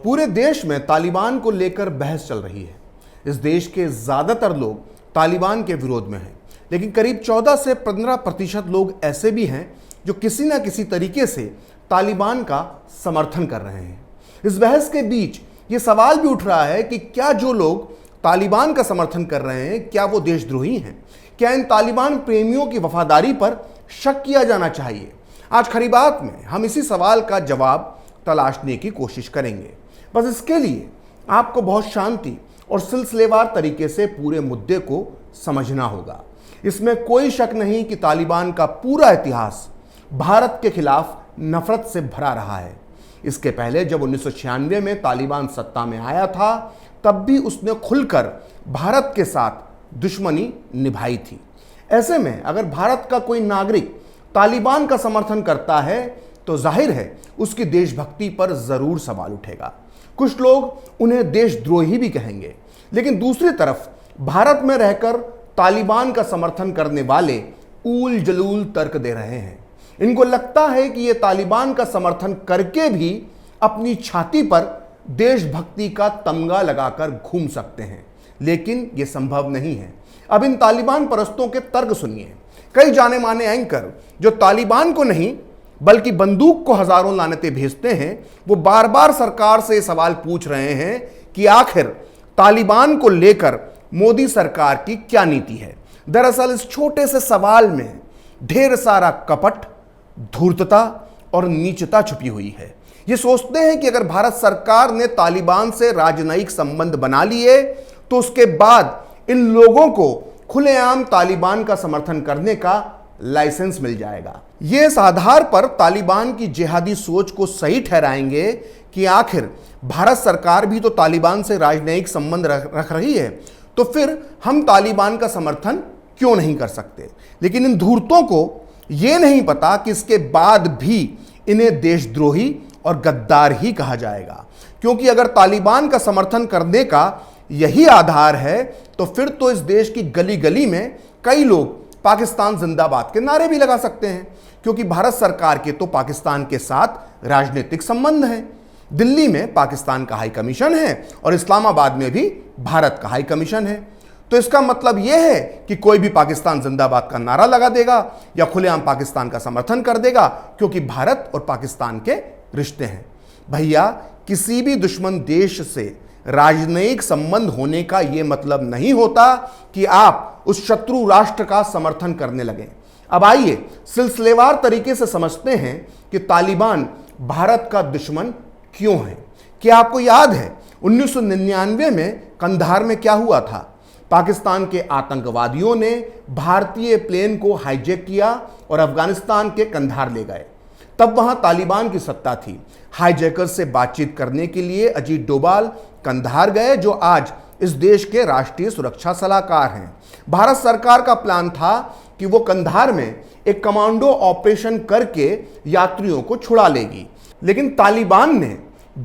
पूरे देश में तालिबान को लेकर बहस चल रही है। इस देश के ज़्यादातर लोग तालिबान के विरोध में हैं, लेकिन करीब 14 से 15% लोग ऐसे भी हैं जो किसी न किसी तरीके से तालिबान का समर्थन कर रहे हैं। इस बहस के बीच ये सवाल भी उठ रहा है कि क्या जो लोग तालिबान का समर्थन कर रहे हैं, क्या वो देशद्रोही हैं? क्या इन तालिबान प्रेमियों की वफादारी पर शक किया जाना चाहिए? आज खरी बात में हम इसी सवाल का जवाब तलाशने की कोशिश करेंगे। बस इसके लिए आपको बहुत शांति और सिलसिलेवार तरीके से पूरे मुद्दे को समझना होगा। इसमें कोई शक नहीं कि तालिबान का पूरा इतिहास भारत के खिलाफ नफरत से भरा रहा है। इसके पहले जब 1996 में तालिबान सत्ता में आया था, तब भी उसने खुलकर भारत के साथ दुश्मनी निभाई थी। ऐसे में अगर भारत का कोई नागरिक तालिबान का समर्थन करता है तो जाहिर है उसकी देशभक्ति पर जरूर सवाल उठेगा। कुछ लोग उन्हें देशद्रोही भी कहेंगे, लेकिन दूसरी तरफ भारत में रहकर तालिबान का समर्थन करने वाले ऊल जलूल तर्क दे रहे हैं। इनको लगता है कि ये तालिबान का समर्थन करके भी अपनी छाती पर देशभक्ति का तमगा लगाकर घूम सकते हैं, लेकिन ये संभव नहीं है। अब इन तालिबान परस्तों के तर्क सुनिए। कई जाने माने एंकर जो तालिबान को नहीं बल्कि बंदूक को हजारों लानतें भेजते हैं, वो बार बार सरकार से सवाल पूछ रहे हैं कि आखिर तालिबान को लेकर मोदी सरकार की क्या नीति है। दरअसल इस छोटे से सवाल में ढेर सारा कपट, धूर्तता और नीचता छुपी हुई है। ये सोचते हैं कि अगर भारत सरकार ने तालिबान से राजनयिक संबंध बना लिए तो उसके बाद इन लोगों को खुलेआम तालिबान का समर्थन करने का लाइसेंस मिल जाएगा। ये इस आधार पर तालिबान की जिहादी सोच को सही ठहराएंगे कि आखिर भारत सरकार भी तो तालिबान से राजनयिक संबंध रख रही है, तो फिर हम तालिबान का समर्थन क्यों नहीं कर सकते। लेकिन इन धूर्तों को यह नहीं पता कि इसके बाद भी इन्हें देशद्रोही और गद्दार ही कहा जाएगा, क्योंकि अगर तालिबान का समर्थन करने का यही आधार है तो फिर तो इस देश की गली गली में कई लोग पाकिस्तान जिंदाबाद के नारे भी लगा सकते हैं, क्योंकि भारत सरकार के तो पाकिस्तान के साथ राजनीतिक संबंध हैं। दिल्ली में पाकिस्तान का हाई कमीशन है और इस्लामाबाद में भी भारत का हाई कमीशन है। तो इसका मतलब यह है कि कोई भी पाकिस्तान जिंदाबाद का नारा लगा देगा या खुलेआम पाकिस्तान का समर्थन कर देगा, क्योंकि भारत और पाकिस्तान के रिश्ते हैं। भैया, किसी भी दुश्मन देश से राजनयिक संबंध होने का यह मतलब नहीं होता कि आप उस शत्रु राष्ट्र का समर्थन करने लगें। अब आइए सिलसिलेवार तरीके से समझते हैं कि तालिबान भारत का दुश्मन क्यों है। क्या आपको याद है 1999 में कंधार में क्या हुआ था? पाकिस्तान के आतंकवादियों ने भारतीय प्लेन को हाईजैक किया और अफगानिस्तान के कंधार ले गए। तब वहां तालिबान की सत्ता थी। हाईजैकर्स से बातचीत करने के लिए अजीत डोभाल कंधार गए, जो आज इस देश के राष्ट्रीय सुरक्षा सलाहकार हैं। भारत सरकार का प्लान था कि वो कंधार में एक कमांडो ऑपरेशन करके यात्रियों को छुड़ा लेगी, लेकिन तालिबान ने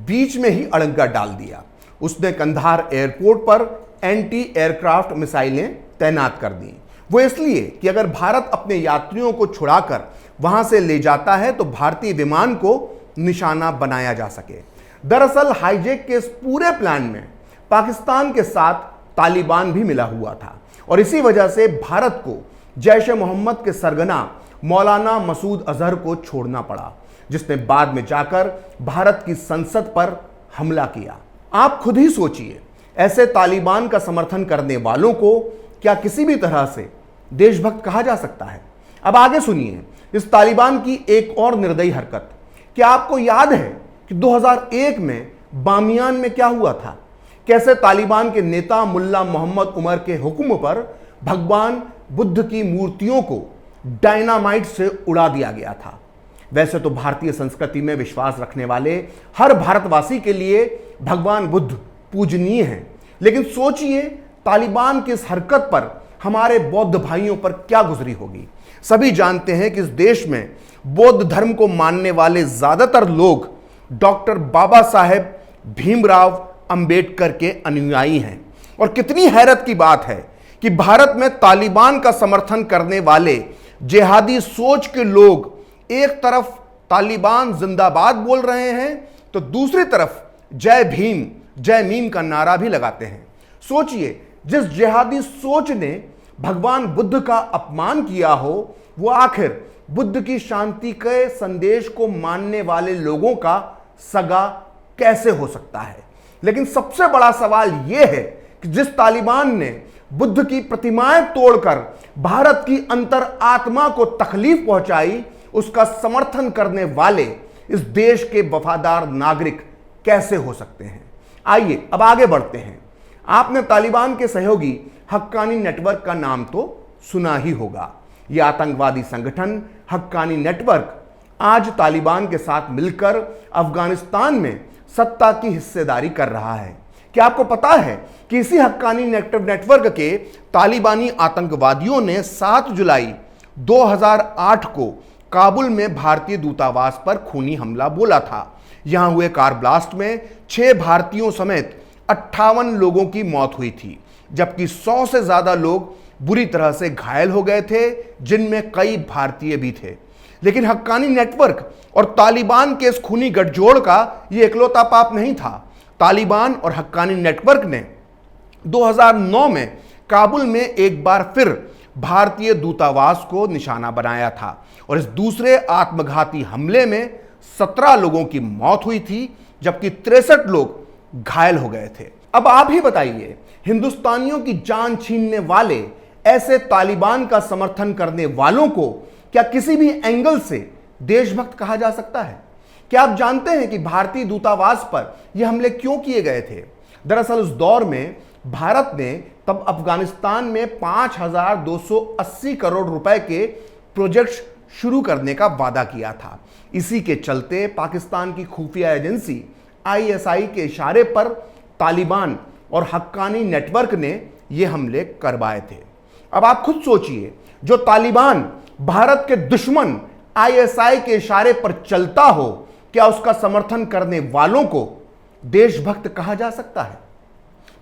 बीच में ही अड़ंगा डाल दिया। उसने कंधार एयरपोर्ट पर एंटी एयरक्राफ्ट मिसाइलें तैनात कर दी। वो इसलिए कि अगर भारत अपने यात्रियों को छुड़ाकर वहां से ले जाता है तो भारतीय विमान को निशाना बनाया जा सके। दरअसल हाईजैक के इस पूरे प्लान में पाकिस्तान के साथ तालिबान भी मिला हुआ था और इसी वजह से भारत को जैश ए मोहम्मद के सरगना मौलाना मसूद अजहर को छोड़ना पड़ा, जिसने बाद में जाकर भारत की संसद पर हमला किया। आप खुद ही सोचिए, ऐसे तालिबान का समर्थन करने वालों को क्या किसी भी तरह से देशभक्त कहा जा सकता है? अब आगे सुनिए इस तालिबान की एक और निर्दयी हरकत। क्या आपको याद है कि 2001 में बामियान में क्या हुआ था? कैसे तालिबान के नेता मुल्ला मोहम्मद उमर के हुक्म पर भगवान बुद्ध की मूर्तियों को डायनामाइट से उड़ा दिया गया था। वैसे तो भारतीय संस्कृति में विश्वास रखने वाले हर भारतवासी के लिए भगवान बुद्ध पूजनीय हैं, लेकिन सोचिए तालिबान की इस हरकत पर हमारे बौद्ध भाइयों पर क्या गुजरी होगी। सभी जानते हैं कि इस देश में बौद्ध धर्म को मानने वाले ज्यादातर लोग डॉक्टर बाबा साहेब भीमराव अंबेडकर के अनुयायी हैं। और कितनी हैरत की बात है कि भारत में तालिबान का समर्थन करने वाले जिहादी सोच के लोग एक तरफ तालिबान जिंदाबाद बोल रहे हैं तो दूसरी तरफ जय भीम जय मीम का नारा भी लगाते हैं। सोचिए, जिस जिहादी सोच ने भगवान बुद्ध का अपमान किया हो, वो आखिर बुद्ध की शांति के संदेश को मानने वाले लोगों का सगा कैसे हो सकता है। लेकिन सबसे बड़ा सवाल यह है कि जिस तालिबान ने बुद्ध की प्रतिमाएं तोड़कर भारत की अंतर आत्मा को तकलीफ पहुंचाई, उसका समर्थन करने वाले इस देश के वफादार नागरिक कैसे हो सकते हैं। आइए अब आगे बढ़ते हैं। आपने तालिबान के सहयोगी हक्कानी नेटवर्क का नाम तो सुना ही होगा। यह आतंकवादी संगठन हक्कानी नेटवर्क आज तालिबान के साथ मिलकर अफगानिस्तान में सत्ता की हिस्सेदारी कर रहा है। क्या आपको पता है कि इसी हक्कानी नेटवर्क के तालिबानी आतंकवादियों ने 7 जुलाई 2008 को काबुल में भारतीय दूतावास पर खूनी हमला बोला था। यहां हुए कार ब्लास्ट में 6 भारतीयों समेत 58 लोगों की मौत हुई थी, जबकि 100 से ज्यादा लोग बुरी तरह से घायल हो गए थे, जिनमें कई भारतीय भी थे। लेकिन हक्कानी नेटवर्क और तालिबान के इस खूनी गठजोड़ का यह इकलौता पाप नहीं था। तालिबान और हक्कानी नेटवर्क ने 2009 में काबुल में एक बार फिर भारतीय दूतावास को निशाना बनाया था और इस दूसरे आत्मघाती हमले में 17 लोगों की मौत हुई थी, जबकि 63 लोग घायल हो गए थे। अब आप ही बताइए, हिंदुस्तानियों की जान छीनने वाले ऐसे तालिबान का समर्थन करने वालों को क्या किसी भी एंगल से देशभक्त कहा जा सकता है? क्या आप जानते हैं कि भारतीय दूतावास पर यह हमले क्यों किए गए थे? दरअसल उस दौर में भारत ने तब अफगानिस्तान में 5,280 करोड़ रुपए के प्रोजेक्ट शुरू करने का वादा किया था। इसी के चलते पाकिस्तान की खुफिया एजेंसी ISI के इशारे पर तालिबान और हक्कानी नेटवर्क ने यह हमले करवाए थे। अब आप खुद सोचिए, जो तालिबान भारत के दुश्मन ISI के इशारे पर चलता हो, क्या उसका समर्थन करने वालों को देशभक्त कहा जा सकता है?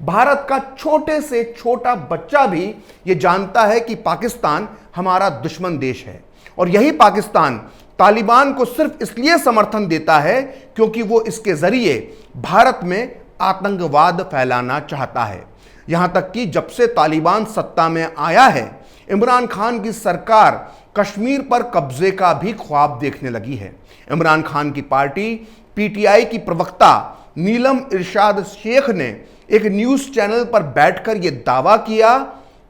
भारत का छोटे से छोटा बच्चा भी यह जानता है कि पाकिस्तान हमारा दुश्मन देश है और यही पाकिस्तान तालिबान को सिर्फ इसलिए समर्थन देता है क्योंकि वो इसके जरिए भारत में आतंकवाद फैलाना चाहता है। यहां तक कि जब से तालिबान सत्ता में आया है, इमरान खान की सरकार कश्मीर पर कब्जे का भी ख्वाब देखने लगी है। इमरान खान की पार्टी PTI की प्रवक्ता नीलम इरशाद शेख ने एक न्यूज़ चैनल पर बैठकर यह दावा किया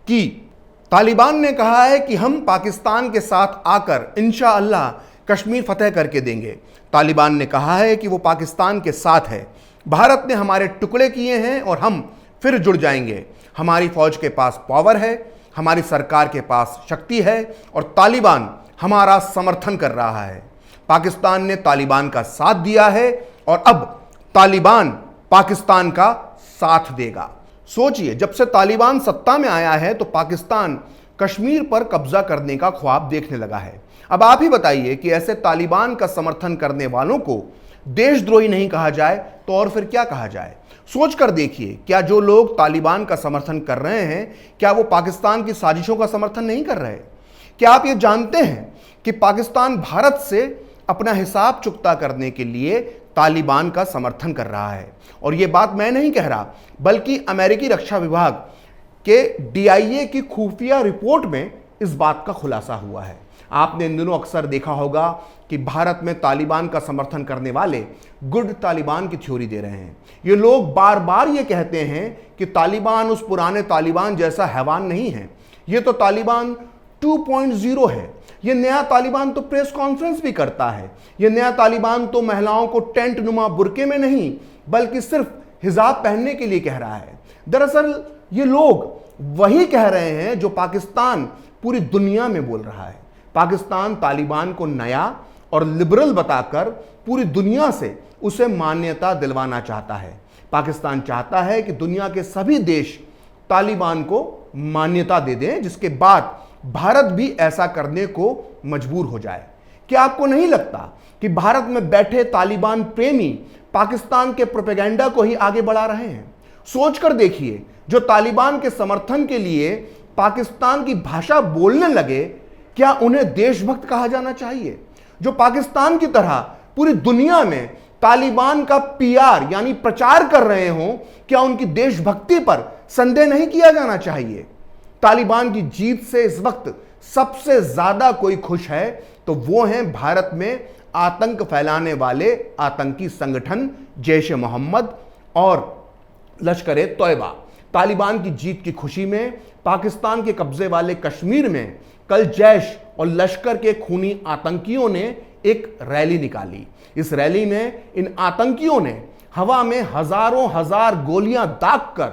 कि तालिबान ने कहा है कि हम पाकिस्तान के साथ आकर इंशाअल्लाह कश्मीर फतेह करके देंगे। तालिबान ने कहा है कि वो पाकिस्तान के साथ है, भारत ने हमारे टुकड़े किए हैं और हम फिर जुड़ जाएंगे। हमारी फौज के पास पावर है, हमारी सरकार के पास शक्ति है और तालिबान हमारा समर्थन कर रहा है। पाकिस्तान ने तालिबान का साथ दिया है और अब तालिबान पाकिस्तान का साथ देगा। सोचिए, जब से तालिबान सत्ता में आया है तो पाकिस्तान कश्मीर पर कब्जा करने का ख्वाब देखने लगा है। अब आप ही बताइए कि ऐसे तालिबान का समर्थन करने वालों को देशद्रोही नहीं कहा जाए तो और फिर क्या कहा जाए? सोचकर देखिए, क्या जो लोग तालिबान का समर्थन कर रहे हैं, क्या वो पाकिस्तान की साजिशों का समर्थन नहीं कर रहे? क्या आप ये जानते हैं कि पाकिस्तान भारत से अपना हिसाब चुकता करने के लिए तालिबान का समर्थन कर रहा है? और ये बात मैं नहीं कह रहा, बल्कि अमेरिकी रक्षा विभाग के DIA की खुफिया रिपोर्ट में इस बात का खुलासा हुआ है। आपने इन दिनों अक्सर देखा होगा कि भारत में तालिबान का समर्थन करने वाले गुड तालिबान की थ्योरी दे रहे हैं। ये लोग बार बार ये कहते हैं कि तालिबान उस पुराने तालिबान जैसा हैवान नहीं है, ये तो तालिबान 2.0 है। ये नया तालिबान तो प्रेस कॉन्फ्रेंस भी करता है। ये नया तालिबान तो महिलाओं को टेंट नुमा बुर्के में नहीं बल्कि सिर्फ हिजाब पहनने के लिए कह रहा है। दरअसल ये लोग वही कह रहे हैं जो पाकिस्तान पूरी दुनिया में बोल रहा है। पाकिस्तान तालिबान को नया और लिबरल बताकर पूरी दुनिया से उसे मान्यता दिलवाना चाहता है। पाकिस्तान चाहता है कि दुनिया के सभी देश तालिबान को मान्यता दे दें, जिसके बाद भारत भी ऐसा करने को मजबूर हो जाए। क्या आपको नहीं लगता कि भारत में बैठे तालिबान प्रेमी पाकिस्तान के प्रोपेगेंडा को ही आगे बढ़ा रहे हैं? सोचकर देखिए, जो तालिबान के समर्थन के लिए पाकिस्तान की भाषा बोलने लगे, क्या उन्हें देशभक्त कहा जाना चाहिए? जो पाकिस्तान की तरह पूरी दुनिया में तालिबान का पीआर यानी प्रचार कर रहे हों, क्या उनकी देशभक्ति पर संदेह नहीं किया जाना चाहिए? तालिबान की जीत से इस वक्त सबसे ज्यादा कोई खुश है तो वो हैं भारत में आतंक फैलाने वाले आतंकी संगठन जैश ए मोहम्मद और लश्कर-ए तौयबा। तालिबान की जीत की खुशी में पाकिस्तान के कब्जे वाले कश्मीर में कल जैश और लश्कर के खूनी आतंकियों ने एक रैली निकाली। इस रैली में इन आतंकियों ने हवा में हजारों हजार गोलियां दागकर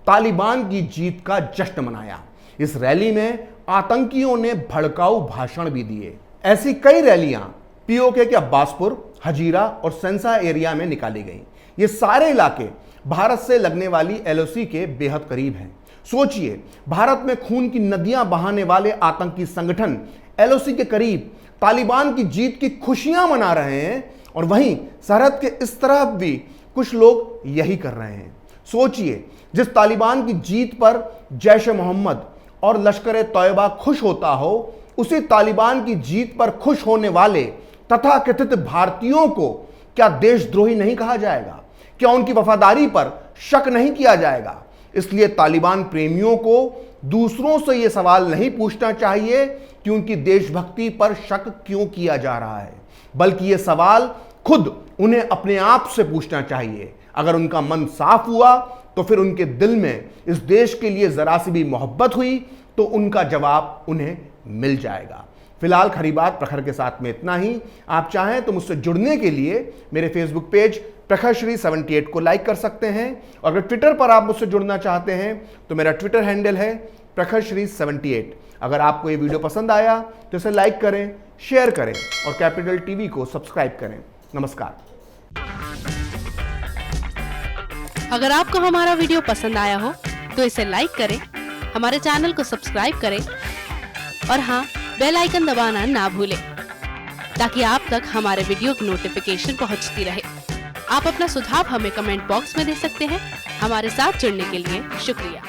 तालिबान की जीत का जश्न मनाया। इस रैली में आतंकियों ने भड़काऊ भाषण भी दिए। ऐसी कई रैलियां पीओके के अब्बासपुर, हजीरा और सेंसा एरिया में निकाली गई। ये सारे इलाके भारत से लगने वाली एलओसी के बेहद करीब हैं। सोचिए, भारत में खून की नदियां बहाने वाले आतंकी संगठन एलओसी के करीब तालिबान की जीत की खुशियां मना रहे हैं और वहीं सरहद के इस तरफ भी कुछ लोग यही कर रहे हैं। सोचिए, जिस तालिबान की जीत पर जैश ए मोहम्मद और लश्कर-ए तौयबा खुश होता हो, उसी तालिबान की जीत पर खुश होने वाले तथाकथित भारतीयों को क्या देशद्रोही नहीं कहा जाएगा? क्या उनकी वफादारी पर शक नहीं किया जाएगा? इसलिए तालिबान प्रेमियों को दूसरों से यह सवाल नहीं पूछना चाहिए कि उनकी देशभक्ति पर शक क्यों किया जा रहा है, बल्कि यह सवाल खुद उन्हें अपने आप से पूछना चाहिए। अगर उनका मन साफ हुआ तो फिर उनके दिल में इस देश के लिए जरा सी भी मोहब्बत हुई तो उनका जवाब उन्हें मिल जाएगा। फिलहाल खरी बात प्रखर के साथ में इतना ही। आप चाहें तो मुझसे जुड़ने के लिए मेरे फेसबुक पेज प्रखरश्री 78 को लाइक कर सकते हैं और अगर ट्विटर पर आप मुझसे जुड़ना चाहते हैं तो मेरा ट्विटर हैंडल है प्रखरश्री 78। अगर आपको ये वीडियो पसंद आया तो इसे लाइक करें, शेयर करें और कैपिटल टीवी को सब्सक्राइब करें। नमस्कार। अगर आपको हमारा वीडियो पसंद आया हो तो इसे लाइक करें, हमारे चैनल को सब्सक्राइब करें और हाँ, बेल आइकन दबाना ना भूलें ताकि आप तक हमारे वीडियो की नोटिफिकेशन पहुंचती रहे। आप अपना सुझाव हमें कमेंट बॉक्स में दे सकते हैं। हमारे साथ जुड़ने के लिए शुक्रिया।